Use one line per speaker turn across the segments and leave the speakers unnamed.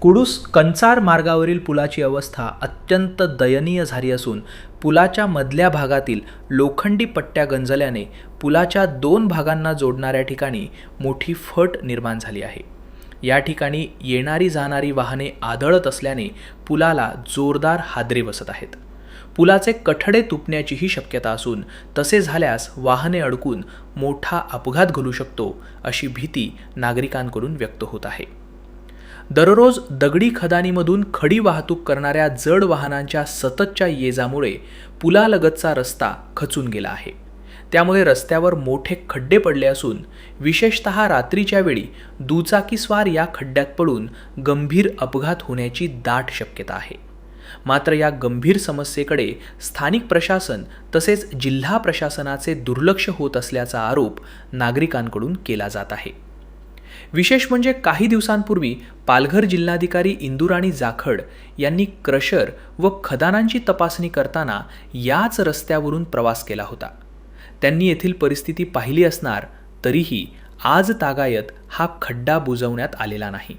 कुडूस कंचार मार्गावरील पुलाची अवस्था अत्यंत दयनीय झाली असून पुलाच्या मधल्या भागातील लोखंडी पट्ट्या गंजल्याने पुलाच्या दोन भागांना जोडणाऱ्या ठिकाणी मोठी फट निर्माण झाली आहे. या ठिकाणी येणारी जाणारी वाहने आदळत असल्याने पुलाला जोरदार हादरे बसत आहेत. पुलाचे कठडे तुटण्याचीही शक्यता असून तसे झाल्यास वाहने अडकून मोठा अपघात घडू शकतो अशी भीती नागरिकांकडून व्यक्त होत आहे. दररोज दगडी खदानीमधून खडी वाहतूक करणाऱ्या जड वाहनांच्या सततच्या येजामुळे पुलालगतचा रस्ता खचून गेला आहे. त्यामुळे रस्त्यावर मोठे खड्डे पडले असून विशेषतः रात्रीच्या वेळी दुचाकीस्वार या खड्ड्यात पडून गंभीर अपघात होण्याची दाट शक्यता आहे. मात्र या गंभीर समस्येकडे स्थानिक प्रशासन तसेच जिल्हा प्रशासनाचे दुर्लक्ष होत असल्याचा आरोप नागरिकांकडून केला जात आहे. विशेष म्हणजे काही दिवसांपूर्वी पालघर जिल्हाधिकारी इंदुराणी जाखड यांनी क्रशर व खदानांची तपासणी करताना याच रस्त्यावरून प्रवास केला होता. त्यांनी येथील परिस्थिती पाहिली असणार तरीही आज तागायत हा खड्डा बुजवण्यात आलेला नाही.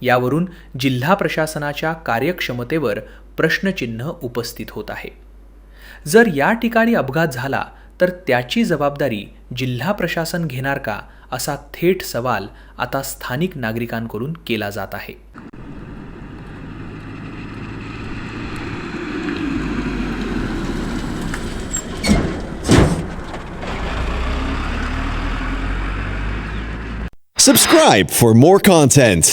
यावरून जिल्हा प्रशासनाच्या कार्यक्षमतेवर प्रश्नचिन्ह उपस्थित होत आहे. जर या ठिकाणी अपघात झाला तर त्याची जबाबदारी जिल्हा प्रशासन घेणार का, असा थेट सवाल आता स्थानिक नागरिकांकडून केला जात आहे.
Subscribe for more content.